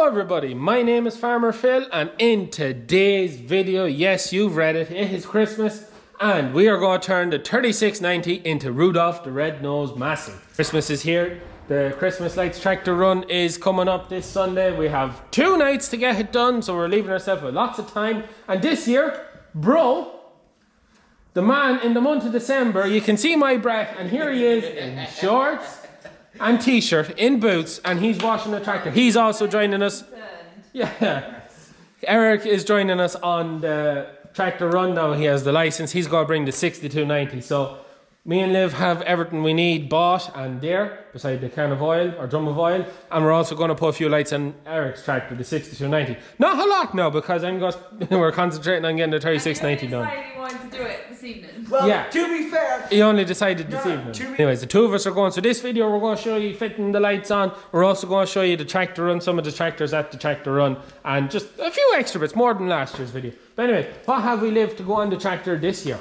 Hello everybody, my name is Farmer Phil and in today's video, yes you've read it, it is Christmas and we are going to turn the 3690 into Rudolph the Red-Nosed Massey. Christmas is here, the Christmas Lights tractor run is coming up this Sunday. We have 2 nights to get it done, so we're leaving ourselves with lots of time. And this year, Bro, the man in the month of December, you can see my breath and here he is in shorts and t-shirt, in boots, and he's washing the tractor. He's also joining us. Yeah, Eric is joining us on the tractor run now. He has the license. He's going to bring the 6290. So me and Liv have everything we need bought and there, beside the can of oil or drum of oil. And we're also going to put a few lights on Eric's tractor, the 6290. Not a lot now because we're concentrating on getting the 3690 done. You wanted to do it this evening. Well, yeah. To be fair, he only decided this evening. Anyways, the two of us are going. So this video, we're going to show you fitting the lights on. We're also going to show you the tractor run, some of the tractors at the tractor run, and just a few extra bits, more than last year's video. But anyway, what have we lived to go on the tractor this year?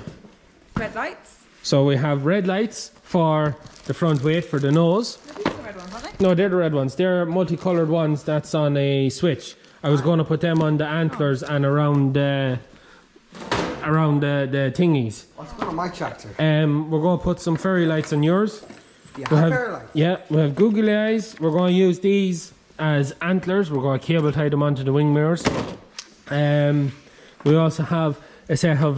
Red lights. So we have red lights for the front weight for the nose. These are the red ones, aren't they? No, they're the red ones. They're multicolored ones that's on a switch. I was going to put them on the antlers and around the thingies. what's going on my tractor? We're going to put some fairy lights on yours. Yeah, Fairy lights? Yeah, we have googly eyes. We're going to use these as antlers. We're going to cable tie them onto the wing mirrors. We also have a set of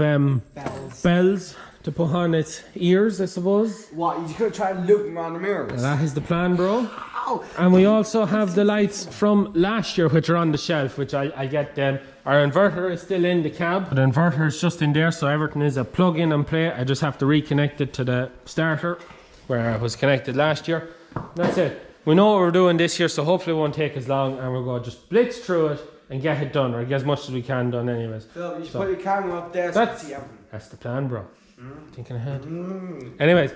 bells to put on its ears, I suppose. What, you could try looping around the mirrors? That is the plan, bro. Ow. And we also have the lights from last year, which are on the shelf, which I get them. Our inverter is still in the cab. The inverter is just in there, so everything is a plug in and play. I just have to reconnect it to the starter, where it was connected last year. That's it. We know what we're doing this year, so hopefully it won't take as long, and we're going to just blitz through it and get it done, or get as much as we can done anyways. Phil, you should put your camera up there so you can see everything. That's the plan, bro. Thinking ahead. Anyways,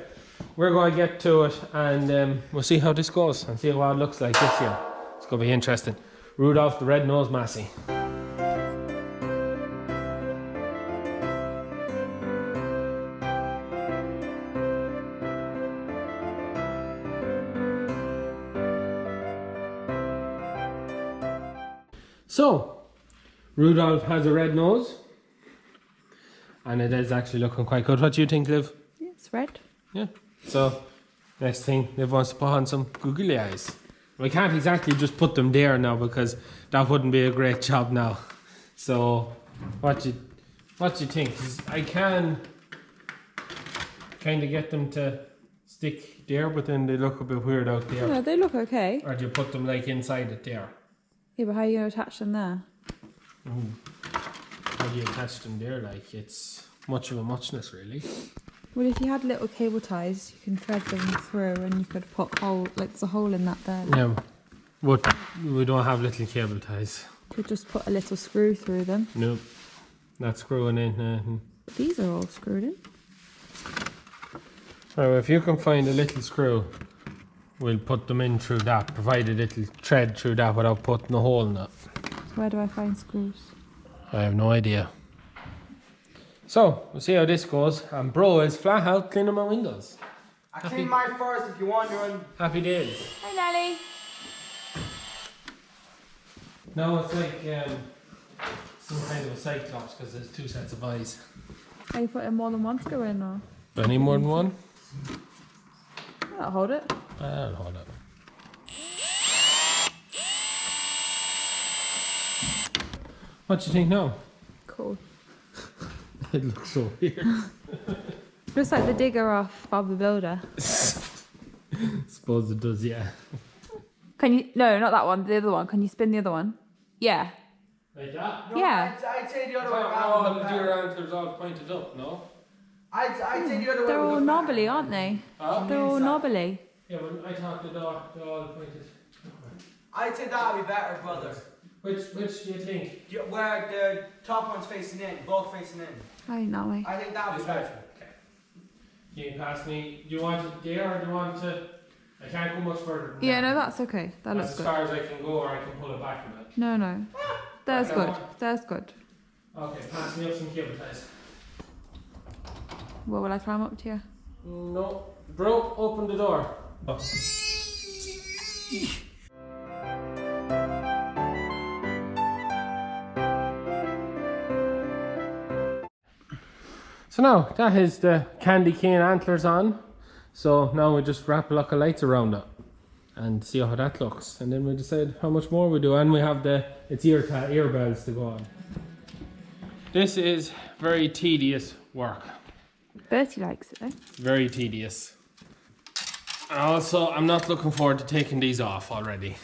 we're going to get to it and we'll see how this goes and see what it looks like this year. It's going to be interesting. Rudolph the Red-Nosed Massey. So, Rudolph has a red nose. And it is actually looking quite good. What do you think, Liv? Yeah, it's red. Yeah. So, next thing, Liv wants to put on some googly eyes. We can't exactly just put them there now because that wouldn't be a great job now. So, what do you think? 'Cause I can kind of get them to stick there, but then they look a bit weird out there. No, they look okay. Or do you put them like inside it there? Yeah, but how are you going to attach them there? How do you attach them there? Like, it's much of a muchness, really. Well, if you had little cable ties, you can thread them through and you could put there's a hole in that there. Yeah, but we don't have little cable ties. You could just put a little screw through them. Nope, not screwing in. But these are all screwed in. So if you can find a little screw, we'll put them in through that, provide a little thread through that without putting a hole in it. So where do I find screws? I have no idea. So, we'll see how this goes. And Bro is flat out cleaning my windows. I cleaned mine first if you're wondering. Happy days. Hi, Nelly. No, it's like some kind of a cyclops because there's 2 sets of eyes. Are you putting more than one screw in or? Do I need more than one? I'll hold it. I'll hold it. What do you think now? Cool. It looks so weird. Looks like the digger off Bob the Builder. Suppose it does, yeah. Can you? No, not that one. The other one. Can you spin the other one? Yeah. Like that? No, Yeah. I'd say the other way All around. the deer antlers all pointed up, no? I'd say the other way. They're all with the back. knobbly, aren't they? Huh? They're all knobbly. Yeah, but I thought they're all pointed. I'd say that would be better, brother. Which do you think? Where the top one's facing in, both facing in. I think that way. I think that would be better. Okay. Can you pass me? Do you want it there or do you want to? I can't go much further. Than Yeah, that. no, that's okay. That That's looks as good. far as I can go, or I can pull it back a bit. No. There's Okay, good. what? There's good. Okay, pass me up some cable ties. What will I climb up to you? No. Bro, open the door. Oh. So now that is the candy cane antlers on. So now we just wrap a lot of lights around it and see how that looks. And then we decide how much more we do. And we have it's ear bells to go on. This is very tedious work. Bertie likes it though. Very tedious. Also, I'm not looking forward to taking these off already.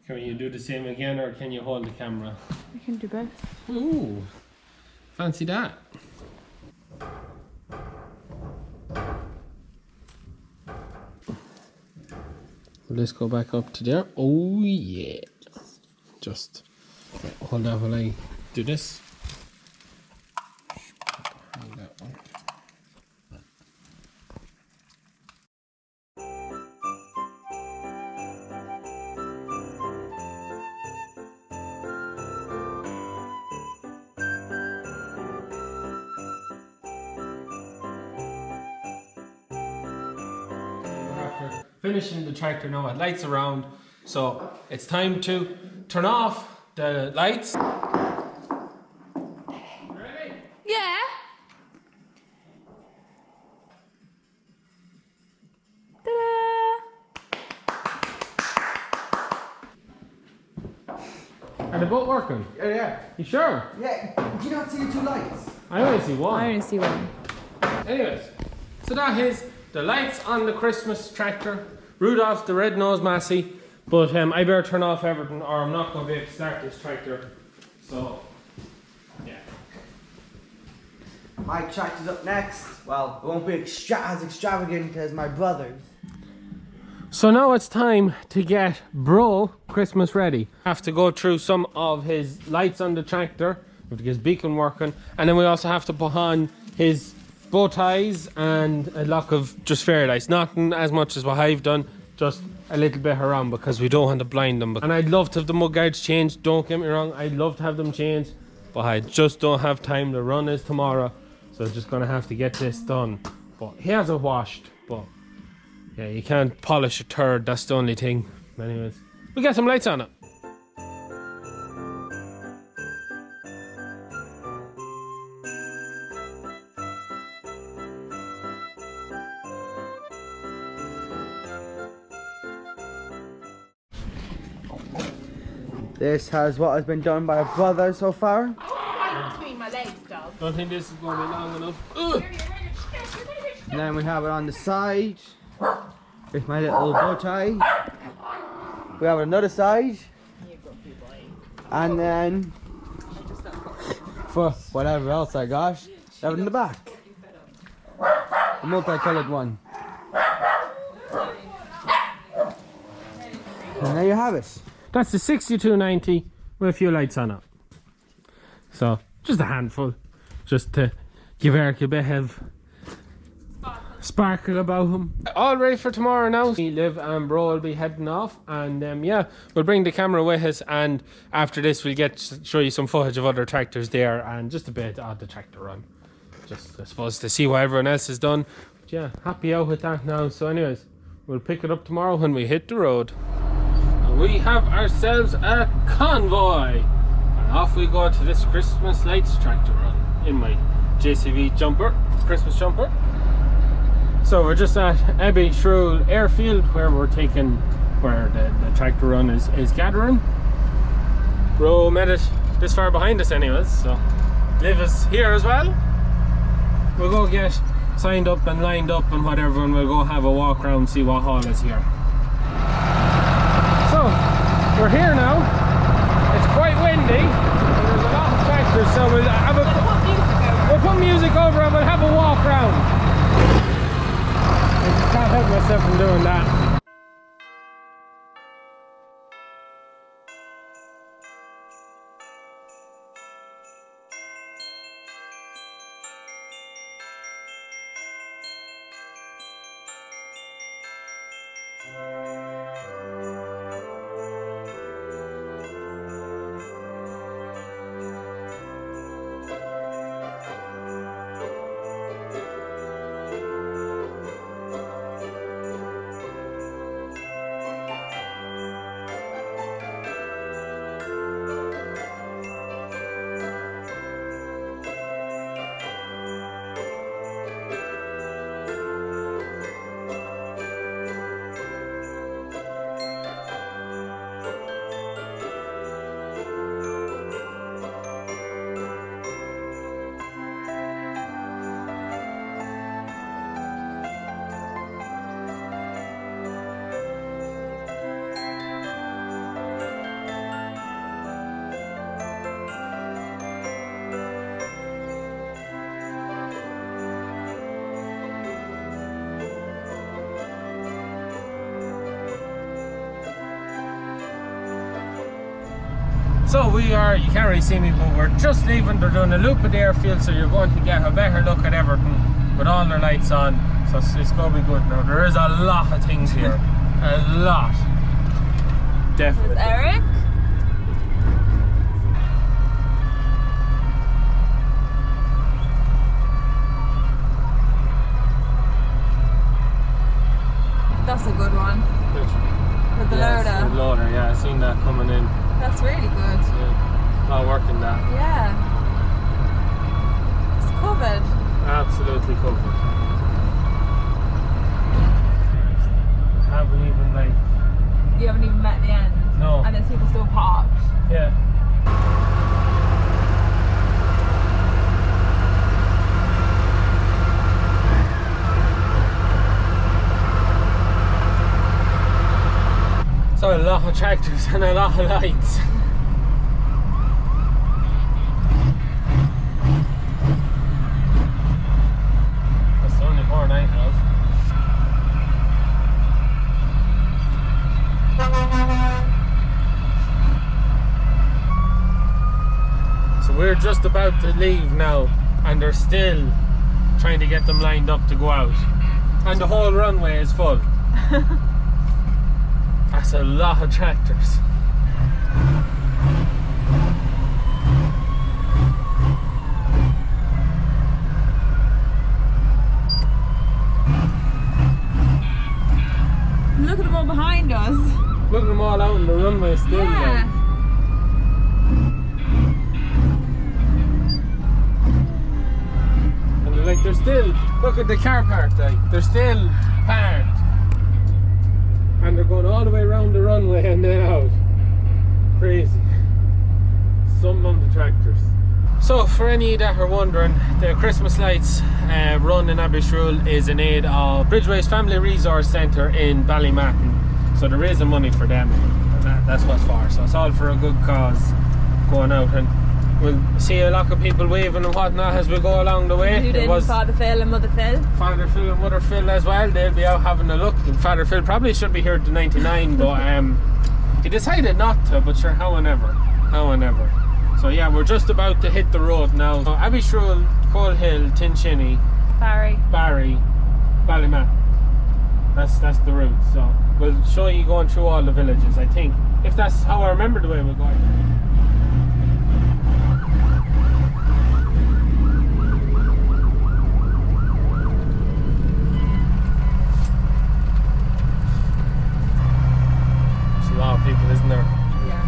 Can you do the same again, or can you hold the camera? We can do both. Ooh, fancy that. Let's go back up to there. Oh yeah. Just hold that while I do this. That one. Finishing the tractor now, it lights around, so it's time to turn off the lights. Ready? Yeah. Ta-da! Are they both working? Yeah. You sure? Yeah. Do you not see the two lights? I only see one. I only see one. Anyways, so that is the lights on the Christmas tractor. Rudolph the red-nosed Massey. But I better turn off everything or I'm not going to be able to start this tractor. So, yeah. My tractor's up next. Well, it won't be as extravagant as my brother's. So now it's time to get Bro Christmas ready. Have to go through some of his lights on the tractor. We have to get his beacon working. And then we also have to put on his bow ties and a lot of just fairy lights. Nothing as much as what I've done, just a little bit around because we don't want to blind them. And I'd love to have the mud guards changed, don't get me wrong, I'd love to have them changed, but I just don't have time. The run is tomorrow, so I'm just gonna have to get this done. But he hasn't washed, but yeah, you can't polish a turd, that's the only thing. Anyways, we got some lights on it. This has what has been done by a brother so far. Between my legs, dog. Don't think this is going to be long enough. Ugh. And then we have it on the side with my little bow tie. We have it on another side. And then for whatever else I got, have it in the back. A multicolored one. And there you have it. That's the 6290 with a few lights on it. So, just a handful. Just to give Eric a bit of sparkle about him. All ready for tomorrow now. Liv and Bro will be heading off. And yeah, we'll bring the camera with us. And after this, we'll show you some footage of other tractors there. And just a bit of the tractor run. Just, I suppose, to see what everyone else has done. But yeah, happy out with that now. So anyways, we'll pick it up tomorrow when we hit the road. We have ourselves a convoy, and off we go to this Christmas lights tractor run in my JCB jumper, Christmas jumper. So we're just at Abbeyshrule airfield where the tractor run is gathering. Bro made it this far behind us anyways, so Liv is here as well. We'll go get signed up and lined up and whatever, and we'll go have a walk around, see what hall is here. So, we're here now. It's quite windy, and there's a lot of tractors, so we'll put music over and we'll have a walk myself from doing that. So we are, you can't really see me, but we're just leaving. They're doing a loop at the airfield, so you're going to get a better look at everything with all their lights on. So it's going to be good. Now there is a lot of things here. A lot. Definitely. There's Eric. That's a good one. With the loader. With loader, yeah, I seen that coming in. That's really good. Yeah, a lot of work in that. Yeah. It's covered. Absolutely covered. Haven't even like. You haven't even met the end. No. And there's people still parked. Yeah. So a lot of tractors and a lot of lights. That's the only horn I have. So we're just about to leave now, and they're still trying to get them lined up to go out. And the whole runway is full. That's a lot of tractors. Look at them all behind us. Look at them all out on the runway still. Yeah. And like they're still, look at the car park, like they're still parked. And they're going all the way around the runway and then out. Crazy. Some of the tractors. So for any that are wondering, the Christmas lights run in Abbeyshrule is in aid of Bridgeways Family Resource Centre in Ballymahon. So they're raising money for them. That's what's for. So it's all for a good cause going out, and we'll see a lot of people waving and whatnot as we go along the way. Who did? Father Phil and Mother Phil? Father Phil and Mother Phil as well. They'll be out having a look. And Father Phil probably should be here at the 99, but he decided not to, but sure, how and ever. So yeah, we're just about to hit the road now. So Abbeyshrule, Coal Hill, Tinshinny, Barry, Ballymahon. That's the route. So we'll show you going through all the villages, I think. If that's how I remember the way we're going. There's a lot of people, isn't there? Yeah.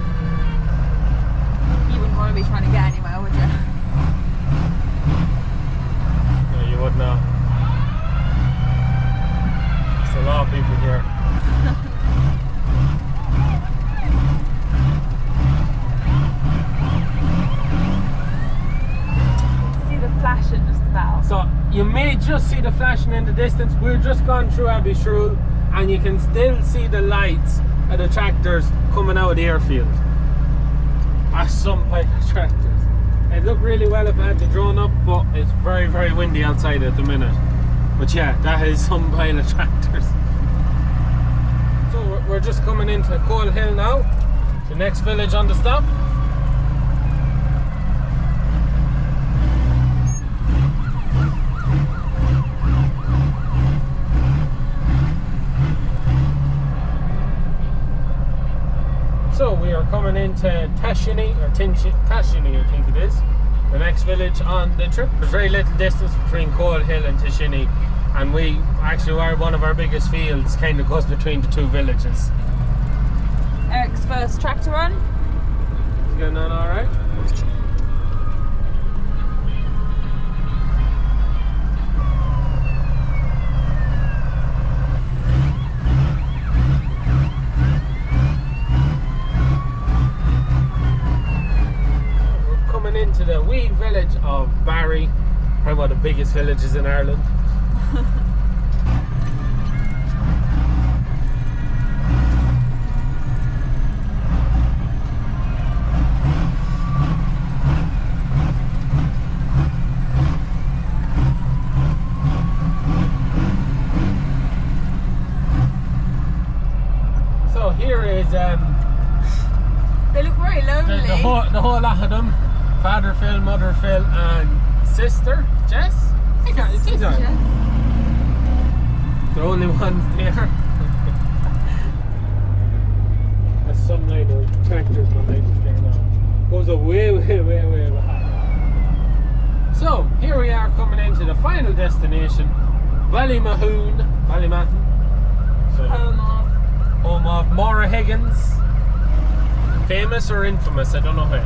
You wouldn't want to be trying to get anywhere, would you? No, you would not. There's a lot of people here. Flashing just about. So you may just see the flashing in the distance. We're just gone through Abbeyshrule and you can still see the lights of the tractors coming out of the airfield. That's some pile of tractors. It looked really well if I had the drone up, but it's very, very windy outside at the minute. But yeah, that is some pile of tractors. we're just coming into Coal Hill now, the next village on the stop. So we are coming into Tashini, or Tashini I think it is, the next village on the trip. There's very little distance between Coal Hill and Tashini, and we actually are one of our biggest fields kind of goes between the two villages. Eric's first tractor run. Is it going on alright? Into the wee village of Barry, probably one of the biggest villages in Ireland. So here is They look very lonely. the whole lot of them. Father Phil, Mother Phil, and sister Jess. I can't. It's Jess. the only ones there. There's some line of tractors behind us there now. Goes way behind. So here we are coming into the final destination, Ballymahon. So home of Maura Higgins. Famous or infamous? I don't know which.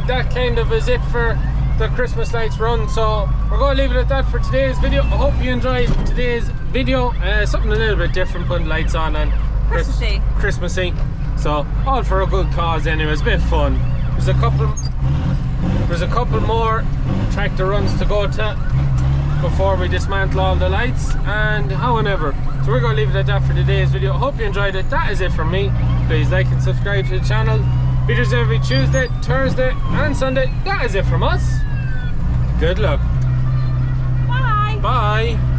That kind of is it for the Christmas lights run, so we're going to leave it at that for today's video. I hope you enjoyed today's video. Something a little bit different, putting lights on and Christmassy. So all for a good cause anyway. It's a bit of fun. There's a couple more tractor runs to go to before we dismantle all the lights and however. So we're going to leave it at that for today's video. I hope you enjoyed it. That is it from me. Please like and subscribe to the channel. Videos every Tuesday, Thursday and Sunday. That is it from us. Good luck. Bye. Bye.